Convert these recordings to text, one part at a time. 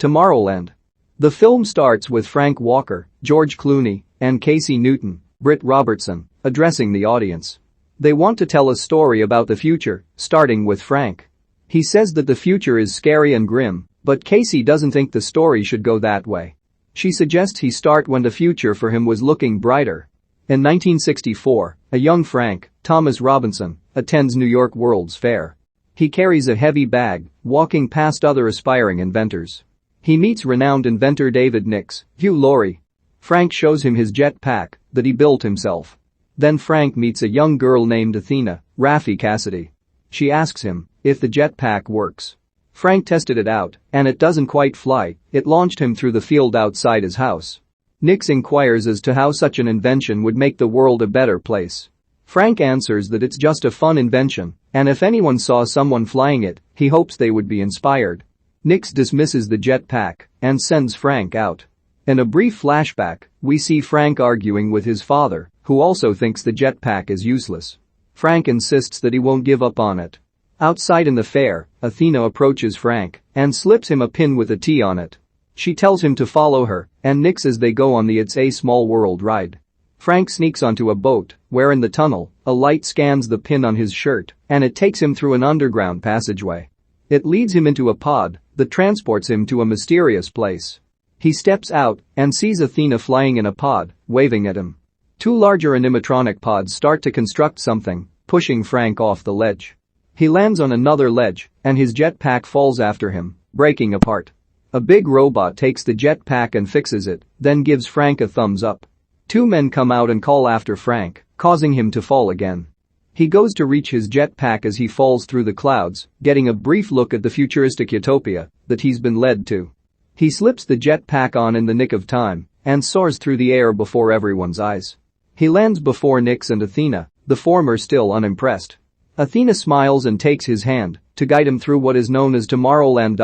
Tomorrowland. The film starts with Frank Walker, George Clooney, and Casey Newton, Britt Robertson, addressing the audience. They want to tell a story about the future, starting with Frank. He says that the future is scary and grim, but Casey doesn't think the story should go that way. She suggests he start when the future for him was looking brighter. In 1964, a young Frank, Thomas Robinson, attends New York World's Fair. He carries a heavy bag, walking past other aspiring inventors. He meets renowned inventor David Nix, Hugh Laurie. Frank shows him his jet pack that he built himself. Then Frank meets a young girl named Athena, Raffey Cassidy. She asks him if the jet pack works. Frank tested it out, and it doesn't quite fly. It launched him through the field outside his house. Nix inquires as to how such an invention would make the world a better place. Frank answers that it's just a fun invention, and if anyone saw someone flying it, he hopes they would be inspired. Nix dismisses the jet pack and sends Frank out. In a brief flashback, we see Frank arguing with his father, who also thinks the jetpack is useless. Frank insists that he won't give up on it. Outside in the fair, Athena approaches Frank and slips him a pin with a T on it. She tells him to follow her and Nix as they go on the It's a Small World ride. Frank sneaks onto a boat, where in the tunnel, a light scans the pin on his shirt and it takes him through an underground passageway. It leads him into a pod that transports him to a mysterious place. He steps out and sees Athena flying in a pod, waving at him. Two larger animatronic pods start to construct something, pushing Frank off the ledge. He lands on another ledge, and his jetpack falls after him, breaking apart. A big robot takes the jetpack and fixes it, then gives Frank a thumbs up. Two men come out and call after Frank, causing him to fall again. He goes to reach his jetpack as he falls through the clouds, getting a brief look at the futuristic utopia that he's been led to. He slips the jetpack on in the nick of time and soars through the air before everyone's eyes. He lands before Nix and Athena, the former still unimpressed. Athena smiles and takes his hand to guide him through what is known as Tomorrowland.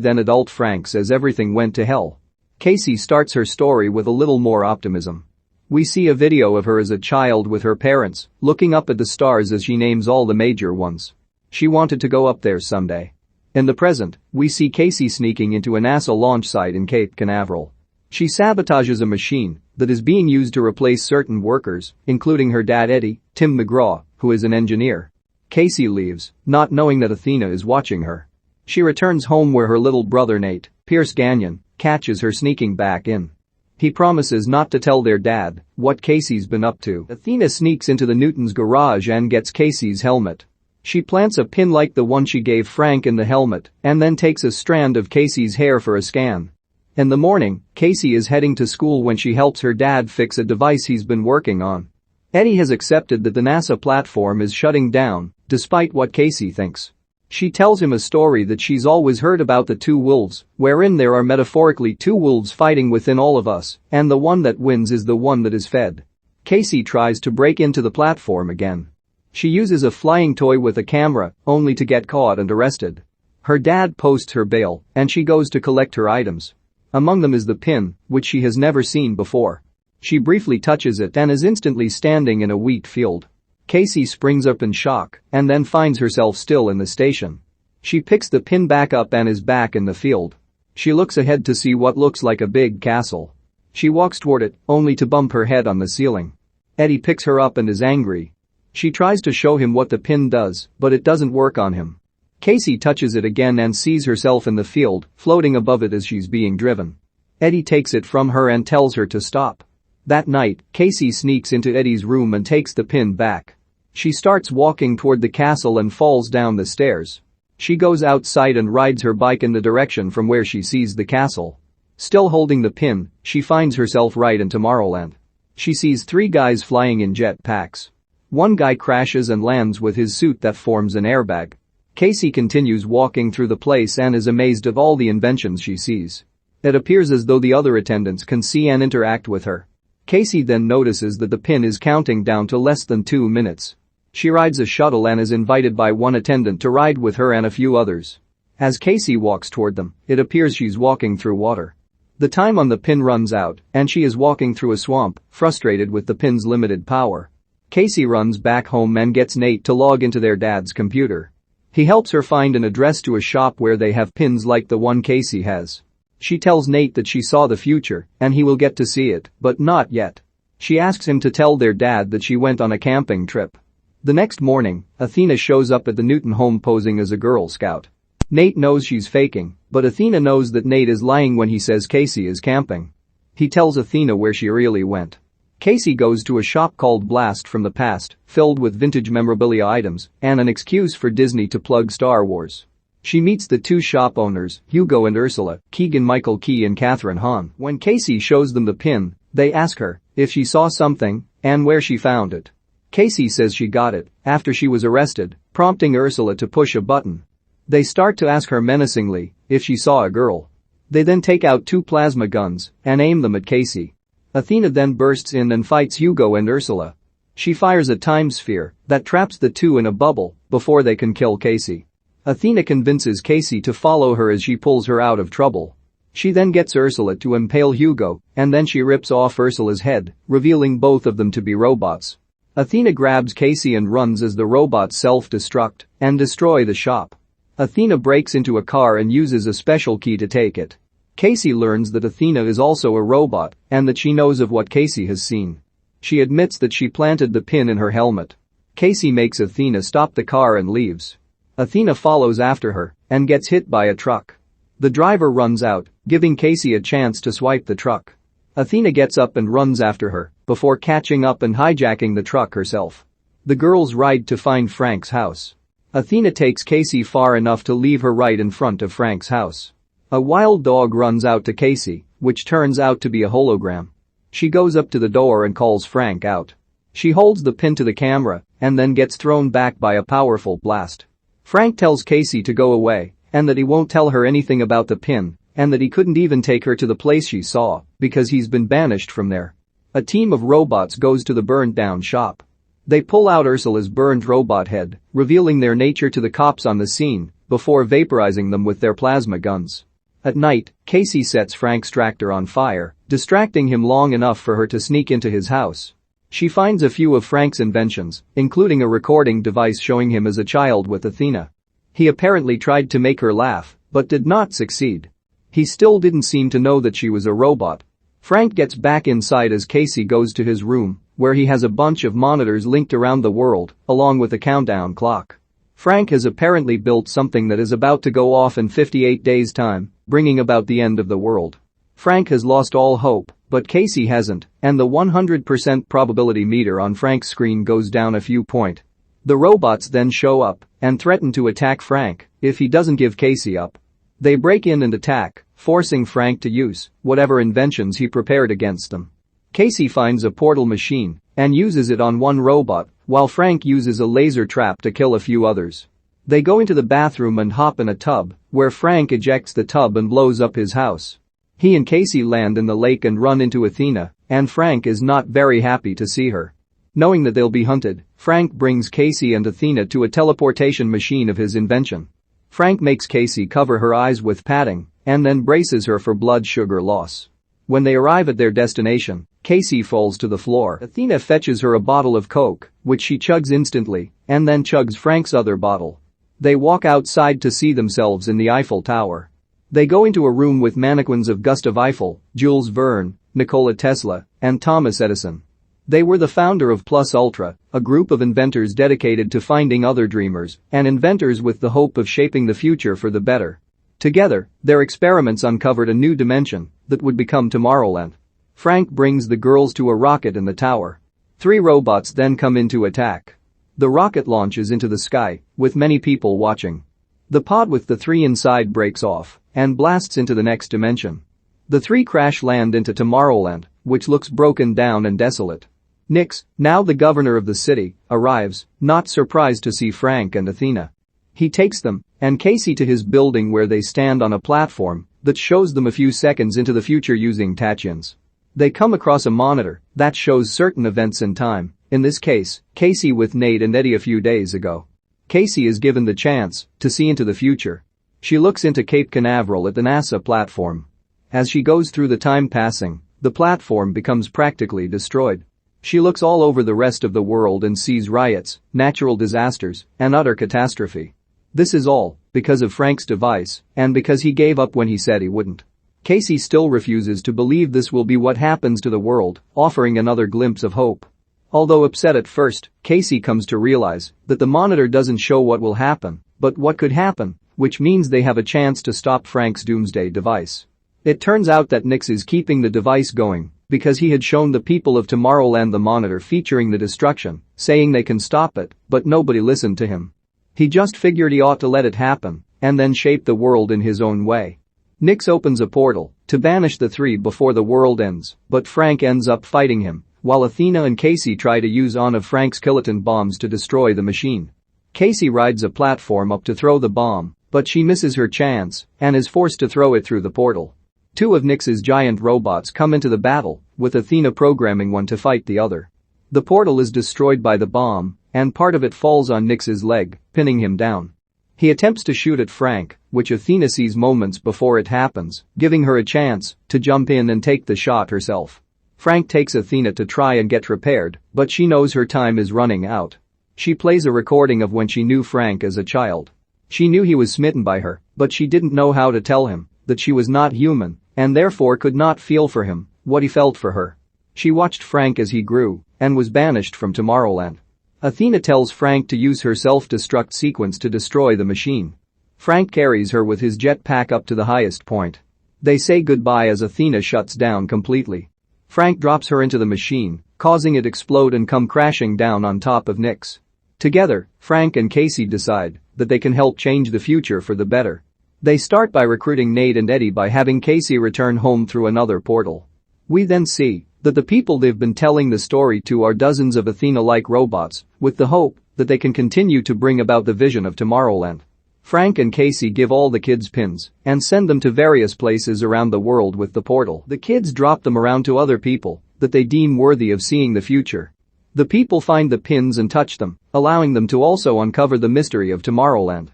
Then adult Frank says everything went to hell. Casey starts her story with a little more optimism. We see a video of her as a child with her parents, looking up at the stars as she names all the major ones. She wanted to go up there someday. In the present, we see Casey sneaking into a NASA launch site in Cape Canaveral. She sabotages a machine that is being used to replace certain workers, including her dad Eddie, Tim McGraw, who is an engineer. Casey leaves, not knowing that Athena is watching her. She returns home where her little brother Nate, Pierce Gagnon, catches her sneaking back in. He promises not to tell their dad what Casey's been up to. Athena sneaks into the Newtons' garage and gets Casey's helmet. She plants a pin like the one she gave Frank in the helmet and then takes a strand of Casey's hair for a scan. In the morning, Casey is heading to school when she helps her dad fix a device he's been working on. Eddie has accepted that the NASA platform is shutting down, despite what Casey thinks. She tells him a story that she's always heard about the two wolves, wherein there are metaphorically two wolves fighting within all of us, and the one that wins is the one that is fed. Casey tries to break into the platform again. She uses a flying toy with a camera, only to get caught and arrested. Her dad posts her bail, and she goes to collect her items. Among them is the pin, which she has never seen before. She briefly touches it and is instantly standing in a wheat field. Casey springs up in shock and then finds herself still in the station. She picks the pin back up and is back in the field. She looks ahead to see what looks like a big castle. She walks toward it, only to bump her head on the ceiling. Eddie picks her up and is angry. She tries to show him what the pin does, but it doesn't work on him. Casey touches it again and sees herself in the field, floating above it as she's being driven. Eddie takes it from her and tells her to stop. That night, Casey sneaks into Eddie's room and takes the pin back. She starts walking toward the castle and falls down the stairs. She goes outside and rides her bike in the direction from where she sees the castle. Still holding the pin, she finds herself right in Tomorrowland. She sees three guys flying in jet packs. One guy crashes and lands with his suit that forms an airbag. Casey continues walking through the place and is amazed at all the inventions she sees. It appears as though the other attendants can see and interact with her. Casey then notices that the pin is counting down to less than 2 minutes. She rides a shuttle and is invited by one attendant to ride with her and a few others. As Casey walks toward them, it appears she's walking through water. The time on the pin runs out, and she is walking through a swamp, frustrated with the pin's limited power. Casey runs back home and gets Nate to log into their dad's computer. He helps her find an address to a shop where they have pins like the one Casey has. She tells Nate that she saw the future and he will get to see it, but not yet. She asks him to tell their dad that she went on a camping trip. The next morning, Athena shows up at the Newton home posing as a Girl Scout. Nate knows she's faking, but Athena knows that Nate is lying when he says Casey is camping. He tells Athena where she really went. Casey goes to a shop called Blast from the Past, filled with vintage memorabilia items and an excuse for Disney to plug Star Wars. She meets the two shop owners, Hugo and Ursula, Keegan-Michael Key and Kathryn Hahn. When Casey shows them the pin, they ask her if she saw something and where she found it. Casey says she got it after she was arrested, prompting Ursula to push a button. They start to ask her menacingly if she saw a girl. They then take out two plasma guns and aim them at Casey. Athena then bursts in and fights Hugo and Ursula. She fires a time sphere that traps the two in a bubble before they can kill Casey. Athena convinces Casey to follow her as she pulls her out of trouble. She then gets Ursula to impale Hugo, and then she rips off Ursula's head, revealing both of them to be robots. Athena grabs Casey and runs as the robots self-destruct and destroy the shop. Athena breaks into a car and uses a special key to take it. Casey learns that Athena is also a robot and that she knows of what Casey has seen. She admits that she planted the pin in her helmet. Casey makes Athena stop the car and leaves. Athena follows after her and gets hit by a truck. The driver runs out, giving Casey a chance to swipe the truck. Athena gets up and runs after her before catching up and hijacking the truck herself. The girls ride to find Frank's house. Athena takes Casey far enough to leave her right in front of Frank's house. A wild dog runs out to Casey, which turns out to be a hologram. She goes up to the door and calls Frank out. She holds the pin to the camera and then gets thrown back by a powerful blast. Frank tells Casey to go away and that he won't tell her anything about the pin and that he couldn't even take her to the place she saw because he's been banished from there. A team of robots goes to the burned-down shop. They pull out Ursula's burned robot head, revealing their nature to the cops on the scene before vaporizing them with their plasma guns. At night, Casey sets Frank's tractor on fire, distracting him long enough for her to sneak into his house. She finds a few of Frank's inventions, including a recording device showing him as a child with Athena. He apparently tried to make her laugh, but did not succeed. He still didn't seem to know that she was a robot. Frank gets back inside as Casey goes to his room, where he has a bunch of monitors linked around the world, along with a countdown clock. Frank has apparently built something that is about to go off in 58 days' time, bringing about the end of the world. Frank has lost all hope, but Casey hasn't, and the 100% probability meter on Frank's screen goes down a few points. The robots then show up and threaten to attack Frank if he doesn't give Casey up. They break in and attack, forcing Frank to use whatever inventions he prepared against them. Casey finds a portal machine and uses it on one robot, while Frank uses a laser trap to kill a few others. They go into the bathroom and hop in a tub, where Frank ejects the tub and blows up his house. He and Casey land in the lake and run into Athena, and Frank is not very happy to see her. Knowing that they'll be hunted, Frank brings Casey and Athena to a teleportation machine of his invention. Frank makes Casey cover her eyes with padding and then braces her for blood sugar loss. When they arrive at their destination, Casey falls to the floor. Athena fetches her a bottle of Coke, which she chugs instantly, and then chugs Frank's other bottle. They walk outside to see themselves in the Eiffel Tower. They go into a room with mannequins of Gustav Eiffel, Jules Verne, Nikola Tesla, and Thomas Edison. They were the founder of Plus Ultra, a group of inventors dedicated to finding other dreamers and inventors with the hope of shaping the future for the better. Together, their experiments uncovered a new dimension that would become Tomorrowland. Frank brings the girls to a rocket in the tower. 3 robots then come in to attack. The rocket launches into the sky, with many people watching. The pod with the 3 inside breaks off and blasts into the next dimension. The 3 crash land into Tomorrowland, which looks broken down and desolate. Nix, now the governor of the city, arrives, not surprised to see Frank and Athena. He takes them and Casey to his building where they stand on a platform that shows them a few seconds into the future using tachyon. They come across a monitor that shows certain events in time, in this case, Casey with Nate and Eddie a few days ago. Casey is given the chance to see into the future. She looks into Cape Canaveral at the NASA platform. As she goes through the time passing, the platform becomes practically destroyed. She looks all over the rest of the world and sees riots, natural disasters, and utter catastrophe. This is all because of Frank's device and because he gave up when he said he wouldn't. Casey still refuses to believe this will be what happens to the world, offering another glimpse of hope. Although upset at first, Casey comes to realize that the monitor doesn't show what will happen, but what could happen, which means they have a chance to stop Frank's doomsday device. It turns out that Nix is keeping the device going because he had shown the people of Tomorrowland the monitor featuring the destruction, saying they can stop it, but nobody listened to him. He just figured he ought to let it happen and then shape the world in his own way. Nix opens a portal to banish the three before the world ends, but Frank ends up fighting him, while Athena and Casey try to use one of Frank's kiloton bombs to destroy the machine. Casey rides a platform up to throw the bomb, but she misses her chance and is forced to throw it through the portal. Two of Nix's giant robots come into the battle, with Athena programming one to fight the other. The portal is destroyed by the bomb, and part of it falls on Nix's leg, pinning him down. He attempts to shoot at Frank, which Athena sees moments before it happens, giving her a chance to jump in and take the shot herself. Frank takes Athena to try and get repaired, but she knows her time is running out. She plays a recording of when she knew Frank as a child. She knew he was smitten by her, but she didn't know how to tell him that she was not human and therefore could not feel for him what he felt for her. She watched Frank as he grew and was banished from Tomorrowland. Athena tells Frank to use her self-destruct sequence to destroy the machine. Frank carries her with his jetpack up to the highest point. They say goodbye as Athena shuts down completely. Frank drops her into the machine, causing it explode and come crashing down on top of Nix. Together, Frank and Casey decide that they can help change the future for the better. They start by recruiting Nate and Eddie by having Casey return home through another portal. We then see that the people they've been telling the story to are dozens of Athena-like robots, with the hope that they can continue to bring about the vision of Tomorrowland. Frank and Casey give all the kids pins and send them to various places around the world with the portal. The kids drop them around to other people that they deem worthy of seeing the future. The people find the pins and touch them, allowing them to also uncover the mystery of Tomorrowland.